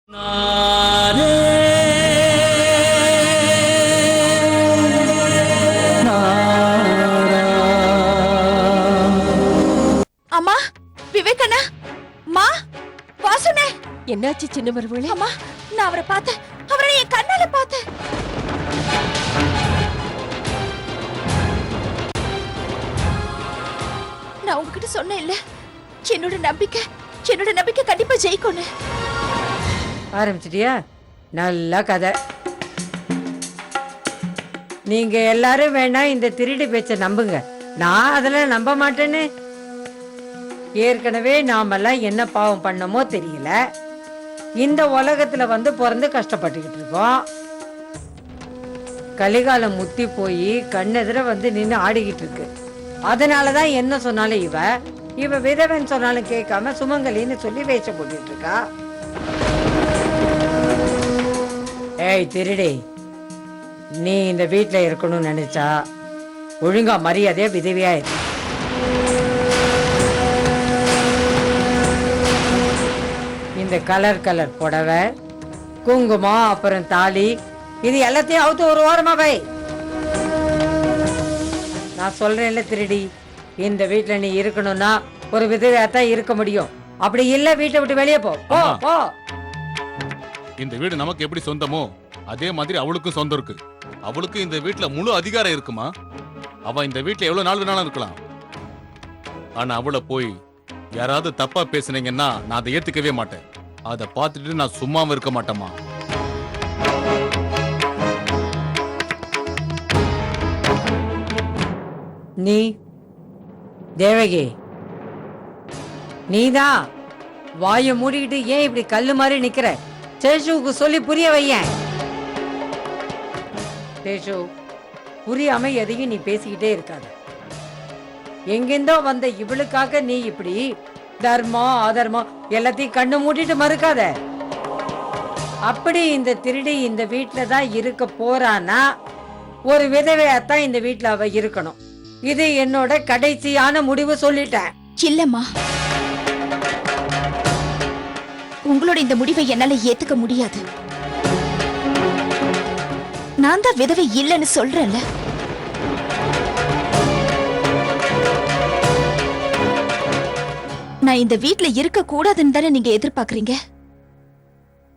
அம்மா, விவேகண்ணா, மா, வாசுனே. என்னாச்சு சின்ன மருமகளே? அம்மா, நான் அவரை பார்த்தேன். அவரை என் கண்ணால பார்த்தேன். நான் உங்ககிட்ட சொன்னேன் இல்ல, என்னோட நம்பிக்கை கண்டிப்பா ஜெயிக்கும்னு. ஆரம்பிச்சிட்டியா? நல்ல கதை. நீங்க எல்லாரும் வேணா இந்த திருடி பேச்ச நம்புங்க, நான் அதெல்லாம் நம்ப மாட்டேன்னு. ஏற்கனவே நாமெல்லாம் என்ன பாவம் பண்ணமோ தெரியல, இந்த உலகத்துல வந்து பிறந்து கஷ்டப்பட்டுக்கிட்டு இருக்கோம். கலிகாலம் முத்தி போய் கண்ணெதிர வந்து நின்று ஆடிக்கிட்டு இருக்கு. அதனாலதான் என்ன சொன்னாலும் இவ விதவன் சொன்னாலும் கேட்காம சுமங்கலின்னு சொல்லி வேஷம் போட்டுட்டு இருக்கா. ஏய் திருடி, நீ இந்த வீட்டுல இருக்கணும்னு நினைச்சா ஒழுங்கா மரியாதையா விதவியா இரு. இந்த கலர் புடவை, குங்குமம், அப்புறம் தாலி, இது எல்லாத்தையும் அவுத்து ஒரு ஓரமா வை. நான் சொல்றேன்ல திருடி, இந்த வீட்டுல நீ இருக்கணும்னா ஒரு விதவையாத்தான் இருக்க முடியும். அப்படி இல்ல வீட்டை விட்டு வெளியே போ. போ போ. இந்த வீடு நமக்கு எப்படி சொந்தமோ அதே மாதிரி அவளுக்கும் சொந்தம் இருக்கு. அவளுக்கு இந்த வீட்டுல முழு அதிகாரம் இருக்குமா. அவ இந்த வீட்டுல எவ்வளவு நாள் வேணாலும் இருக்கலாம். ஆனா அவளை போய் யாராவது தப்பா பேசுனீங்கன்னா நான் அதை ஏத்துக்கவே மாட்டேன். அதை பார்த்துட்டு நான் சும்மாவும் இருக்க மாட்டேமா. நீ தேவகி, நீதான் வாயை மூடிக்கிட்டு ஏன் இப்படி கல்லு மாதிரி நிக்கிற? சேஷுவுக்கு சொல்லி புரிய வையேன். சேஷு, புரியாம எதையும் நீ பேசிக்கிட்டே இருக்காத. எங்கிருந்தோ வந்த இவளுக்காக நீ இப்படி தர்மம் அதர்மம் எல்லாத்தையும் கண்ணு மூடிட்டு மறுக்காத. அப்படி இந்த திருடி இந்த வீட்டுல தான் இருக்க போறானா ஒரு விதவையாத்தான் இந்த வீட்டுல அவ இருக்கணும். இது என்னோட கடைசியான முடிவு சொல்லிட்டேன். இல்லம்மா, உங்களோட இந்த முடிவை என்னால ஏத்துக்க முடியாது. நான் தான் விதவை இல்லைன்னு சொல்றேன்ல. நான் இந்த வீட்டுல இருக்க கூடாதுன்னு தானே நீங்க எதிர்பார்க்கறீங்க.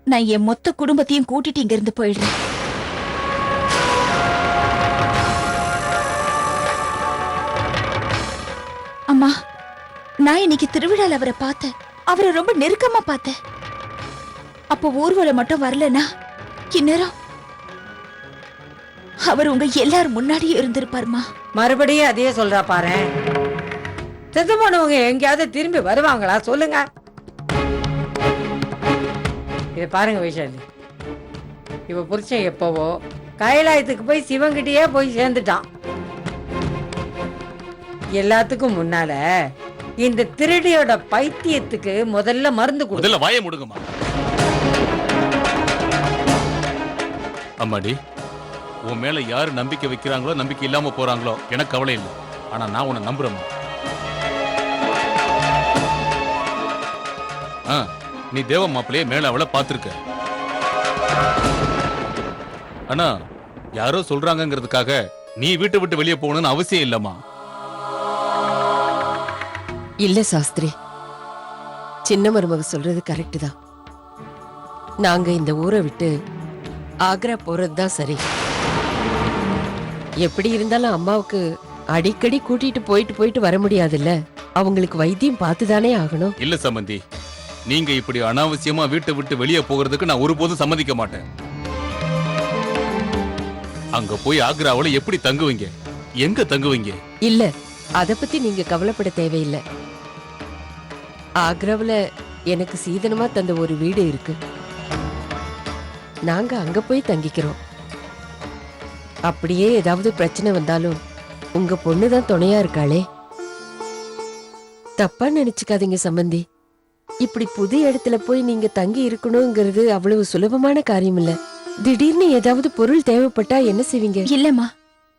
நான் என் மொத்த குடும்பத்தையும் கூட்டிட்டு இங்க இருந்து போயிடுறேன். அம்மா, நான் இன்னைக்கு திருவிழால அவரை பார்த்தேன். அவரை ரொம்ப நெருக்கமா பார்த்தேன். அப்போ ஊர்வலம் மட்டும் வரலனா இந்நேரம் அவர் உங்க எல்லாரும் முன்னாடியே இருந்திருப்பாருமா. மறுபடியும் அதையே சொல்றா பாரு. செத்து போனவங்க எங்கேயாவது திரும்பி வருவாங்களா சொல்லுங்க. இத பாருங்க வைஷாலி, இவ புருஷன் எப்பவோ கைலாயத்துக்கு போய் சிவங்கிட்டயே போய் சேர்ந்துட்டான். எல்லாத்துக்கும் முன்னால இந்த திருடியோட பைத்தியத்துக்கு முதல்ல மருந்து கொடு. முதல்ல வாயை முடுங்கம்மா. அம்மாடி, உன் மேல யாரு நம்பிக்கை வைக்கிறாங்களோ நம்பிக்கை இல்லாம போறாங்களோ எனக்கு கவலை இல்லை. ஆனா நான் உன்னை நம்புறேம்மா. நீ தேவ மாப்பிள்ளையே மேல அவளை பார்த்திருக்க. ஆனா யாரோ சொல்றாங்கிறதுக்காக நீ வீட்டை விட்டு வெளியே போகணும்னு அவசியம் இல்லம்மா. இல்ல சாஸ்திரி, சின்ன மருமக சொல்றது கரெக்ட் தான். நாங்க இந்த ஊரை விட்டு ஆக்ரா போறதுதான் சரி. எப்படி இருந்தாலும் அம்மாவுக்கு அடிக்கடி கூட்டிட்டு போயிட்டு வர முடியாதுல்ல. அவங்களுக்கு வைத்தியம் பார்த்துதானே ஆகணும். இல்ல சம்பந்தி, நீங்க இப்படி அனாவசியமா வீட்டை விட்டு வெளியே போகிறதுக்கு நான் ஒருபோதும் சம்மதிக்க மாட்டேன். அங்க போய் ஆக்ராவுல எப்படி தங்குவீங்க? எங்க தங்குவீங்க? இல்ல, அத பத்தி நீங்க கவலைப்பட தேவையில்லை. ஆக்ராவுல எனக்கு சீதனமா தந்த ஒரு வீடு இருக்கு. நாங்க அங்க போய் தங்கிக்கிறோம். அப்படியே ஏதாவது பிரச்சனை வந்தாலும் உங்க பொண்ணுதான் துணையா இருக்காளே. தப்பா நினைச்சுக்காதீங்க சம்பந்தி. இப்படி புது இடத்துல போய் நீங்க தங்கி இருக்கணுங்கிறது அவ்வளவு சுலபமான காரியம் இல்ல. திடீர்னு ஏதாவது பொருள் தேவைப்பட்டா என்ன செய்வீங்க? இல்லம்மா,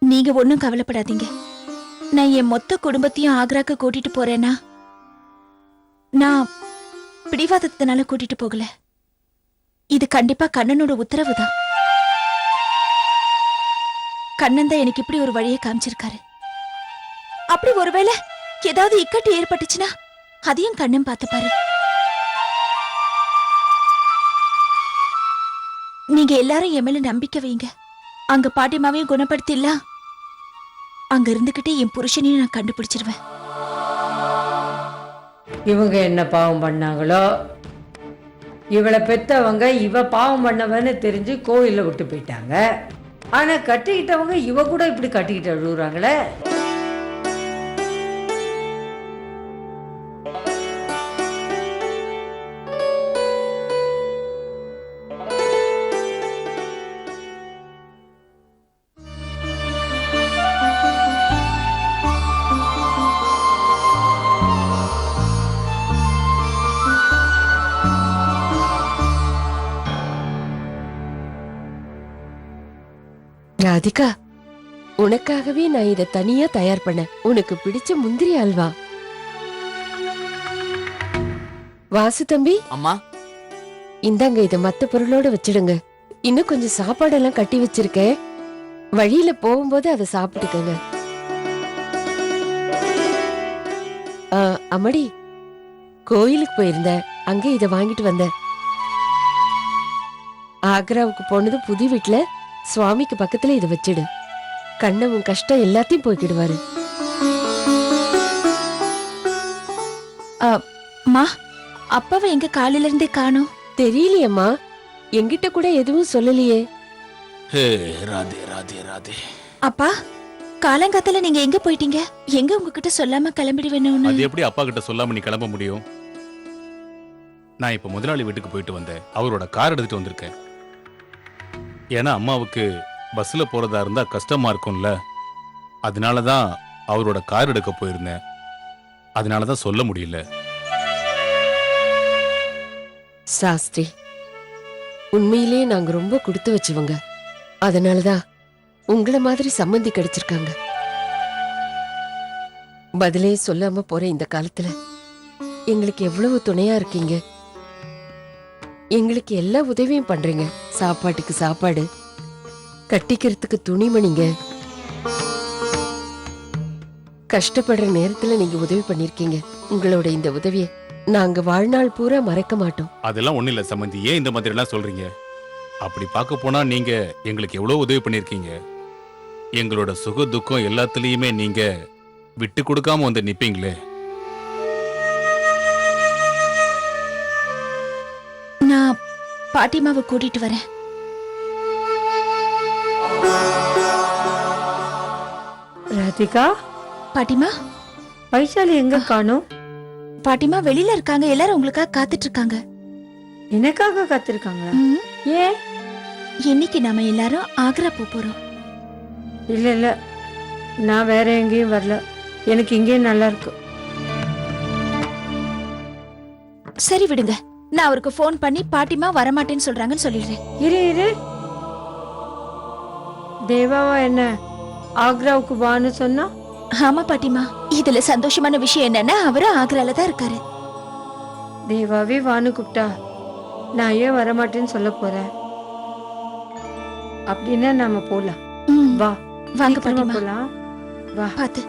நீங்க ஒண்ணும் கவலைப்படாதீங்க. நான் என் மொத்த குடும்பத்தையும் ஆக்ராக்கு கூட்டிட்டு போறேன்னா நான் பிடிவாதத்தினால கூட்டிட்டு போகல. இது கண்டிப்பா கண்ணனோட உத்தரவுதான். கண்ணன் தான் எனக்கு இப்படி ஒரு வழியை காமிச்சிருக்காரு. அப்படி ஒருவேளை ஏதாவது இக்கட்டு ஏற்பட்டுச்சுன்னா அதையும் கண்ணன் பார்த்துப்பாரு. நீங்க எல்லாரும் என் மேல நம்பிக்கை வைங்க. அங்க பாட்டிமாவையும் குணப்படுத்திடலாம். அங்க இருந்துகிட்டே என் புருஷனையும் நான் கண்டுபிடிச்சிருவேன். இவங்க என்ன பாவம் பண்ணாங்களோ, இவளை பெத்தவங்க இவ பாவம் பண்ணவன்னு தெரிஞ்சு கோயில விட்டு போயிட்டாங்க. ஆனா கட்டிக்கிட்டவங்க இவ கூட இப்படி கட்டிக்கிட்டு அழுகுறாங்களே. ராதிகா, உனக்காகவே நான் இத தனியா தயார் பண்ண. உனக்கு பிடிச்ச முந்திரி அல்வா. வாசு தம்பி, அம்மா, இந்தாங்க, இத மத்த பொருளோட வச்சிடுங்க. இன்னும் கொஞ்சம் சாப்பாடெல்லாம் கட்டி வச்சிருக்கேன். வழியில போகும்போது அதை சாப்பிட்டுக்கங்க. அம்மாடி, கோயிலுக்கு போயிருந்த, அங்க இத வாங்கிட்டு வந்த. ஆக்ராவுக்கு போனது புது வீட்டுல சுவாமிக்கு பக்கத்துல இத வச்சிடு. கண்ணன் உன் கஷ்டம் எல்லாத்தையும் போய்க்கிடுவாரு. மா, அப்பாவை எங்க காலையில இருந்தே காணோம். தெரியலையம்மா, என்கிட்ட கூட எதுவும் சொல்லலையே. ஹே ராதே ராதே ராதே. அப்பா, காலங்காத்தால நீங்க எங்க போயிட்டீங்க? எங்க உங்ககிட்ட சொல்லாம கிளம்பிடுவேணும்னு? அது எப்படி அப்பா கிட்ட சொல்லாம நீ கிளம்ப முடியும்? நான் இப்ப முதலாளி வீட்டுக்கு போயிட்டு வந்தேன். அவரோட கார் எடுத்துட்டு வந்திருக்கேன். ஏன்னா அம்மாவுக்கு பஸ்ல போறதா இருந்தா கஷ்டமா இருக்கும்ல. அதனாலதான் அவரோட கார் எடுக்க போயிருந்தேன். அதனாலதான் சொல்ல முடியல. சாஸ்திரி, உண்மையிலேயே நாங்க ரொம்ப கொடுத்து வச்சவங்க. அதனாலதான் உங்கள மாதிரி சம்மந்தி கிடைச்சிருக்காங்க. பதிலே சொல்லாம போற இந்த காலத்துல எங்களுக்கு எவ்வளவு துணையா இருக்கீங்க. எங்களுக்கு எல்லா உதவியும் பண்றீங்க. சாப்பாட்டுக்கு சாப்பாடு, கட்டிக்கிறதுக்கு துணிமணிங்க. கஷ்டப்படுற நேரத்துல நீங்க உதவி பண்ணிருக்கீங்க. உங்களோட இந்த உதவியை நாங்க வாழ்நாள் பூரா மறக்க மாட்டோம். அதெல்லாம் ஒண்ணு இல்ல சம்பந்தி. ஏன் இந்த மாதிரி எல்லாம் சொல்றீங்க? அப்படி பார்க்க போனா நீங்க எங்களுக்கு எவ்வளவு உதவி பண்ணிருக்கீங்க. எங்களோட சுக துக்கம் எல்லாத்துலயுமே நீங்க விட்டு கொடுக்காம வந்து நிப்பீங்களே. நான் பாட்டிமாவை கூட்டிட்டு வரேன். ராதிகா, பாட்டிமா, வைஷாலி எங்க காணோம்? பாட்டிமா வெளியில இருக்காங்க. எல்லாரும் உங்களுக்காக காத்துட்டு இருக்காங்க. எனக்காக காத்திருக்காங்களா? ம், ஏன்? இன்னைக்கு நாம எல்லாரும் ஆக்ரா போறோம். இல்ல இல்ல, நான் வேற எங்கேயும் வரல. எனக்கு இங்கே நல்லா இருக்கு. சரி விடுங்க, நான் அவருக்கு ஃபோன் பண்ணி பாட்டிமா வரமாட்டேன்னு சொல்றாங்கன்னு சொல்லிடுறேன். இரு இரு, தேவாவா என்ன ஆக்ராவுக்கு வான்னு சொன்னா? ஆமா பாட்டிமா, இதுல சந்தோஷமான விஷயம் என்னன்னா அவரு ஆக்ரால தான் இருக்காரு. தேவாவே வான்னு கூப்பிட்டா நான் ஏன் வரமாட்டேன்னு சொல்ல போறேன்? அப்படின்னா நாம போலாம். ம், வா, வாங்க சீக்கிரமா பாட்டிமா, போலாம். வா. பாத்து.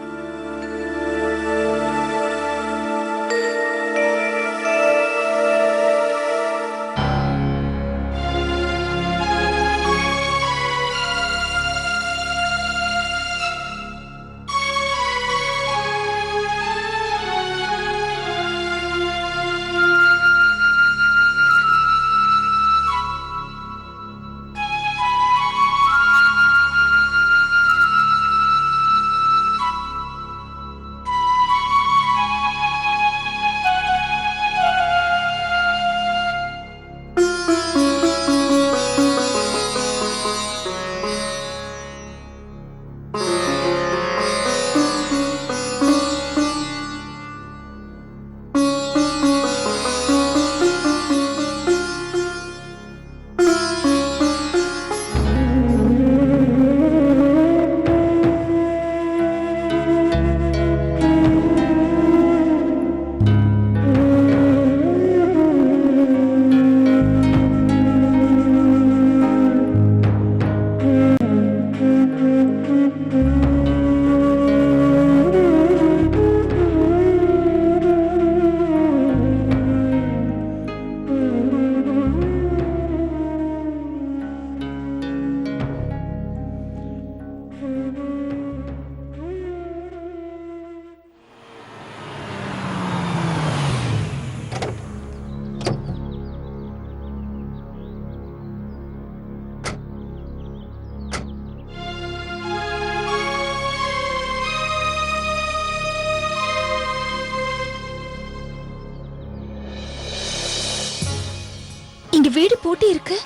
இங்க வீடு பூட்டி இருக்கு.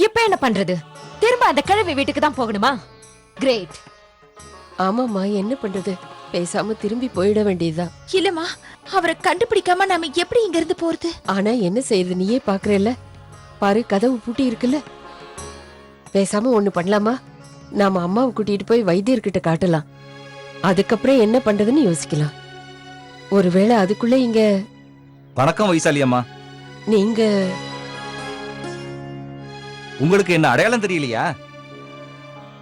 இப்ப என்ன பண்றது? திரும்ப அந்த கிழவி வீட்டுக்கு தான் போகணுமா? கிரேட். ஆமாம்மா, என்ன பண்றது? பேசாம திரும்பி போயிட வேண்டியதுதான். இல்லம்மா, அவரை கண்டுபிடிக்காம நாம எப்படி இங்க இருந்து போறது? ஆனா என்ன செய்யறது, நீயே பாக்குறேல்ல. பாரு, கதவு பூட்டி இருக்குல்ல. பேசாம ஒண்ணு பண்ணலாமா? நாம அம்மாவை கூட்டிட்டு போய் வைத்தியர்கிட்ட காட்டலாம். அதுக்கப்புறம் என்ன பண்றதுன்னு யோசிக்கலாம். ஒருவேளை அதுக்குள்ள இங்க வணக்கம் வைசாலி அம்மா. நீங்க உங்களுக்கு என்ன அடையாளம் தெரியலையா?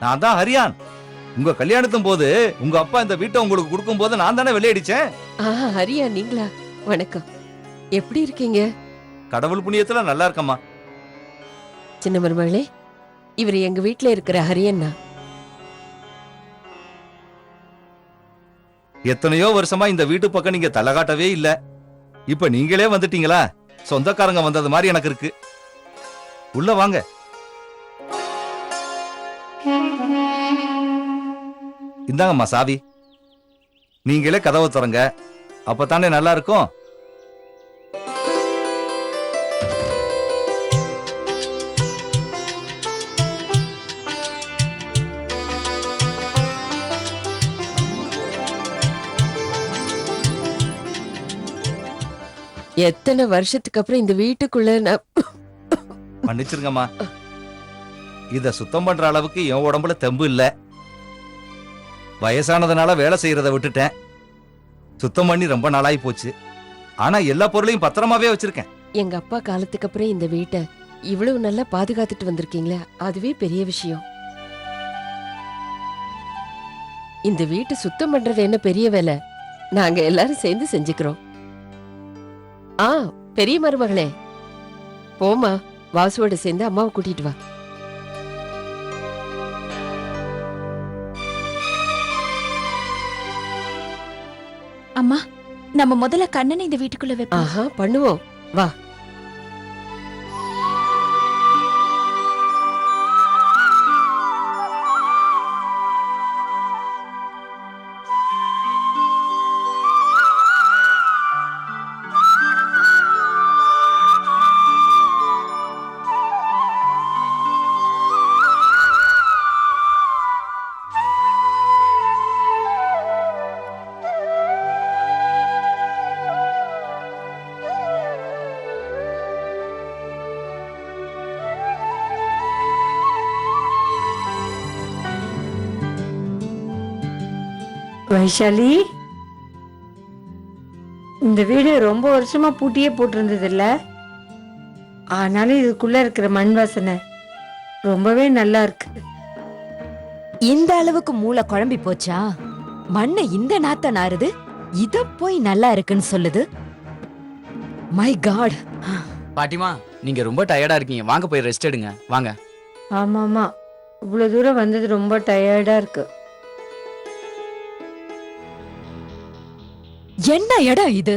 நான் தான் ஹரியான். உங்க கல்யாணத்தும் போது உங்க அப்பா இந்த வீட்டை உங்களுக்கு கொடுக்கும் போது நான் தானே வெள்ளையடிச்சேன். ஹரியா, நீங்களா? வணக்கம். எப்படி இருக்கீங்க? கடவுள் புண்ணியத்துல நல்லா இருக்கம்மா. சின்ன மருமகளே, இவர் எங்க வீட்ல இருக்கிற ஹரியண்ணா. எத்தனையோ வருஷமா இந்த வீட்டு பக்கம் நீங்க தலை காட்டவே இல்ல. இப்ப நீங்களே வந்துட்டீங்களா? சொந்தக்காரங்க வந்தது மாதிரி எனக்கு இருக்கு. உள்ள வாங்க. இந்தாங்கம்மா சாவி. நீங்களே கதவை திறங்க, அப்பதானே நல்லா இருக்கும். எத்தனை வருஷத்துக்கு அப்புறம் இந்த வீட்டுக்குள்ள நான் மன்னிச்சிருங்கம்மா. இத சுத்தம் பண்ற அளவுக்கு என் உடம்புல தெம்பு இல்ல. வயசானதுனால வேலை செய்யறத விட்டுட்டேன். சுத்தம் பண்ணி ரொம்ப நாளாகி போச்சு. ஆனா எல்லா பொருளையும் பத்திரமாவே வச்சிருக்கேன். எங்க அப்பா காலத்துக்கு அப்புறம் இந்த வீட்டை இவ்வளவு நல்லா பாதுகாத்துட்டு வந்திருக்கீங்களே, அதுவே பெரிய விஷயம். இந்த வீட்டை சுத்தம் பண்றது என்ன பெரிய வேலை? நாங்க எல்லாரும் சேர்ந்து செஞ்சுக்கிறோம். பெரிய மருமகளே, போமா, வாசுவோட சேர்ந்து அம்மாவை கூட்டிட்டு வா. அம்மா, நம்ம முதல்ல கண்ணனை இந்த வீட்டுக்குள்ள வைப்போம். பண்ணுவோம், வா. வைஷாலி, இந்த வீடு ரொம்ப வருஷமா பூட்டியே போட்டிருந்தது இல்ல? ஆனாலும் இதுக்குள்ள இருக்கிற மண் வாசனை ரொம்பவே நல்லா இருக்கு. இந்த அளவுக்கு மூளை குழம்பி போச்சா? மண்ணு இந்த நாத்த நாறுது, இத போய் நல்லா இருக்குன்னு சொல்லுது. My God. பாட்டிமா, நீங்க ரொம்ப டயர்டா இருக்கீங்க, வாங்க போய் ரெஸ்ட் எடுங்க, வாங்க. ஆமாமா, இவ்வளவு தூரம் வந்தது ரொம்ப டயர்டா இருக்கு. என்ன இடம் இது?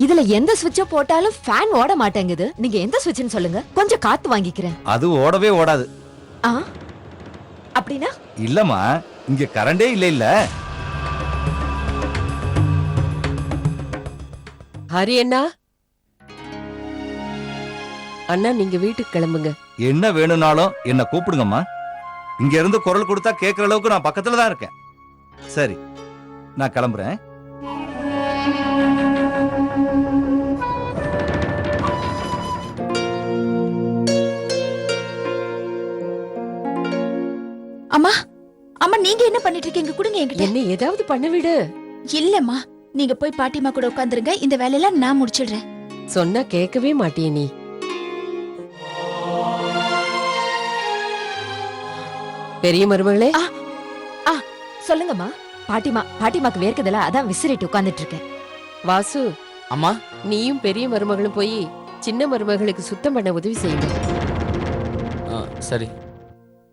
இதுல எந்த சுவிட்ச போட்டாலும் ஃபேன் ஓட மாட்டேங்குது. நீங்க எந்த சுவிட்ச்னு சொல்லுங்க, கொஞ்சம் காத்து வாங்கிக்கிறேன். அது ஓடவே ஓடாது. அப்படின்னா? இல்லம்மா, இங்க கரண்டே இல்ல. ஹரியண்ணா, அண்ணா, நீங்க வீட்டுக்கு கிளம்புங்க. என்ன வேணும்னாலும் என்ன கூப்பிடுங்கம்மா. இங்க இருந்து குரல் கொடுத்தா கேட்கற அளவுக்கு நான் பக்கத்துல தான் இருக்கேன். சரி, நான் கிளம்புறேன். அம்மா, அம்மா, நீங்க என்ன பண்ணிட்டு இருக்கீங்க? கொடுங்க என்கிட்ட. என்ன ஏதாவது பண்ண விடு. இல்லம்மா, நீங்க போய் பாட்டிமா கூட உட்காந்துருங்க. இந்த வேலையெல்லாம் நான் முடிச்சிடுறேன். சொன்னா கேட்கவே மாட்டியே நீ. பெரிய மருமகளே, சொல்லுங்கம்மா. பாட்டிமாக்கு வேர்க்குதுல, அதான் விசிறிட்டு உட்கார்ந்துட்டு இருக்கேன். வாசு, அம்மா, நீயும் பெரிய மருமகளும் போய் சின்ன மருமகளுக்கு சுத்தம் பண்ண உதவி செய்யுங்க. சரி,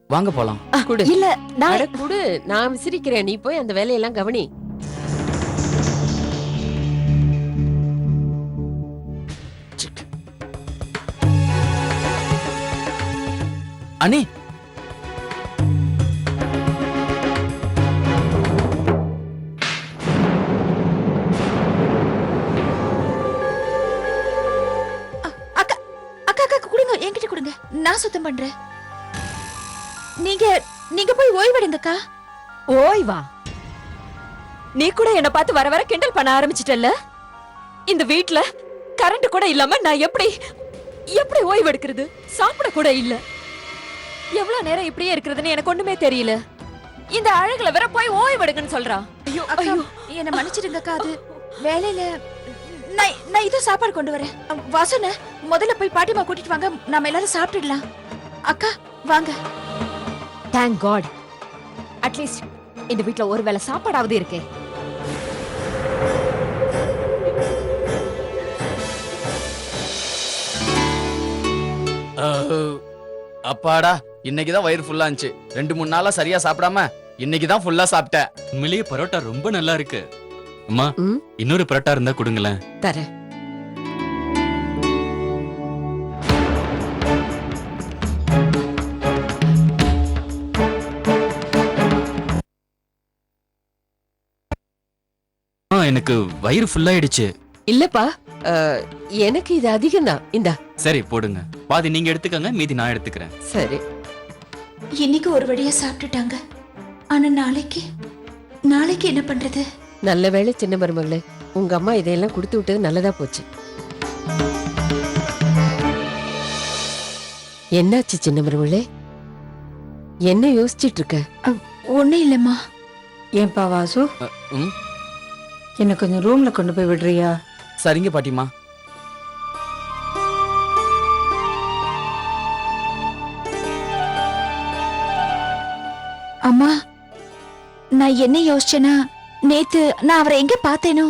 வாங்க போலாம். குடு. இல்ல, அட குடு, நான் விசிறிக்கிறேன், நீ போய் அந்த வேலையெல்லாம் கவனி. அண்ணி அக்கா அக்கா அக்கா கொடுங்க, என்கிட்ட கொடுங்க, நான் சுத்தம் பண்றேன். நீங்க நீங்க போய் ஓய்வெடுங்கக்கா. ஓய்வா? நீ கூட என்ன பார்த்து வர வர கிண்டல் பண்ண ஆரம்பிச்சிட்டல்ல. இந்த வீட்ல கரண்ட் கூட இல்லாம நான் எப்படி எப்படி ஓய்வு எடுக்கிறது? சாப்பிட கூட இல்ல. எவ்வளவு நேரம் இப்படியே இருக்கிறதுன்னு எனக்கு ஒண்ணுமே தெரியல. இந்த அழகுல வேற போய் ஓய்வு எடுங்கன்னு சொல்றா. ஐயோ அக்கா ஐயோ, என்ன மன்னிச்சிடுங்கக்கா, அது வேலையில. நான் இதோ சாப்பாடு கொண்டு வரேன். வாசன, முதல்ல போய் பாட்டிமா கூட்டிட்டு வாங்க, நாம எல்லாரும் சாப்பிட்டுடலாம். அக்கா வாங்க. தேங்க் காட், அட்லீஸ்ட் இந்த வீட்ல ஒரு வேளை சாப்பாடாவது இருக்கே. அப்பாடா, இன்னைக்குதான் வயிறு ஃபுல்லா இருந்துச்சு. 2-3 நாளா சரியா சாப்பிடாம இன்னைக்குதான் ஃபுல்லா சாப்பிட்டேன். உண்மையிலேயே பரோட்டா ரொம்ப நல்லா இருக்கு. அம்மா, ம்? இன்னொரு பரோட்டா இருந்தா கொடுங்களேன். தரேன். எனக்கு வயிறு ஃபுல்லாயிடுச்சு. இல்லப்பா, எனக்கு இது அதிகம்தான். இந்தா. சரி போடுங்க, பாதி நீங்க எடுத்துக்கங்க, மீதி நான் எடுத்துக்கிறேன். சரி. இன்னைக்கு ஒரு வழியா சாப்பிட்டுட்டாங்க. ஆனா நாளைக்கு என்ன பண்றது? நல்ல வேளை சின்ன மருமகளே, உங்க அம்மா இதையெல்லாம் கொடுத்து விட்டது நல்லதா போச்சு. என்னாச்சு சின்ன மருமகளே? என்ன யோசிச்சிட்டு இருக்க? ஒண்ணு இல்லம்மா. ஏன்பா வாசு, ம், என்ன கொஞ்சம் ரூம்ல கொண்டு போய் விடுறியா? சரிங்க பாட்டிமா. அம்மா, நான் என்ன யோசிச்சேன்னா, நேத்து நான் அவரை எங்க பார்த்தேனோ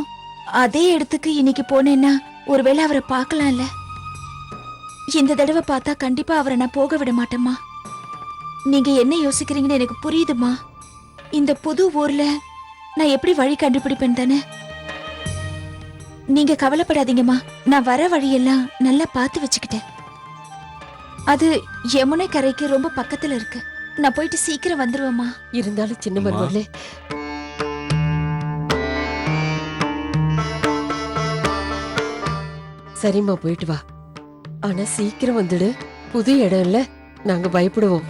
அதே இடத்துக்கு இன்னைக்கு போனேன்னா ஒருவேளை அவரை பார்க்கலாம்ல. இந்த தடவை பார்த்தா கண்டிப்பா அவரை நான் போக விட மாட்டேம்மா. நீங்க என்ன யோசிக்கிறீங்கன்னு எனக்கு புரியுதுமா. இந்த புது ஊர்ல நான் எப்படி வழி கண்டுபிடிப்பேன் தானே. நீங்க கவலைப்படாதீங்கம்மா, நான் வர வழியெல்லாம் நல்லா பார்த்து வச்சுக்கிட்டேன். அது யமுனை கரைக்கு ரொம்ப பக்கத்துல இருக்கு. நான் போயிட்டு சீக்கிரம் வந்துருவேம்மா. இருந்தாலும் சின்ன மருமகளே, சரிம்மா போயிட்டு வா. ஆனா சீக்கிரம் வந்துடு. புது இடம் இல்ல, நாங்க பயப்படுவோம்.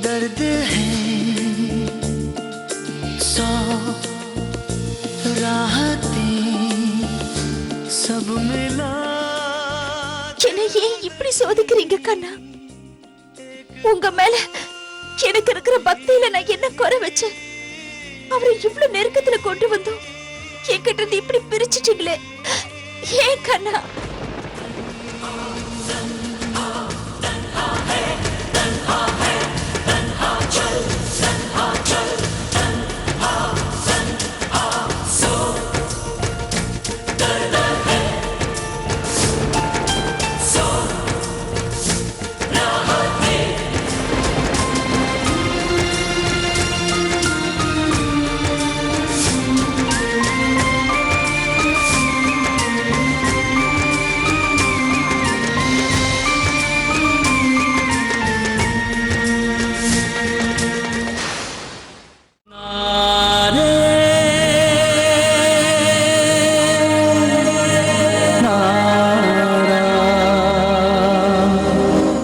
दर्द है 100 राहतें सब मिला. என்னை ஏன் இப்படி சோதிக்கிறீங்க கண்ணா? உங்க மேல எனக்கு இருக்கிற பக்தியில நான் என்ன குறை வச்சேன்? அவரை இவ்வளவு நெருக்கத்துல கொண்டு வந்தோம், என்கிட்ட இருந்து இப்படி பிரிச்சுட்டீங்களே, ஏன் கண்ணா?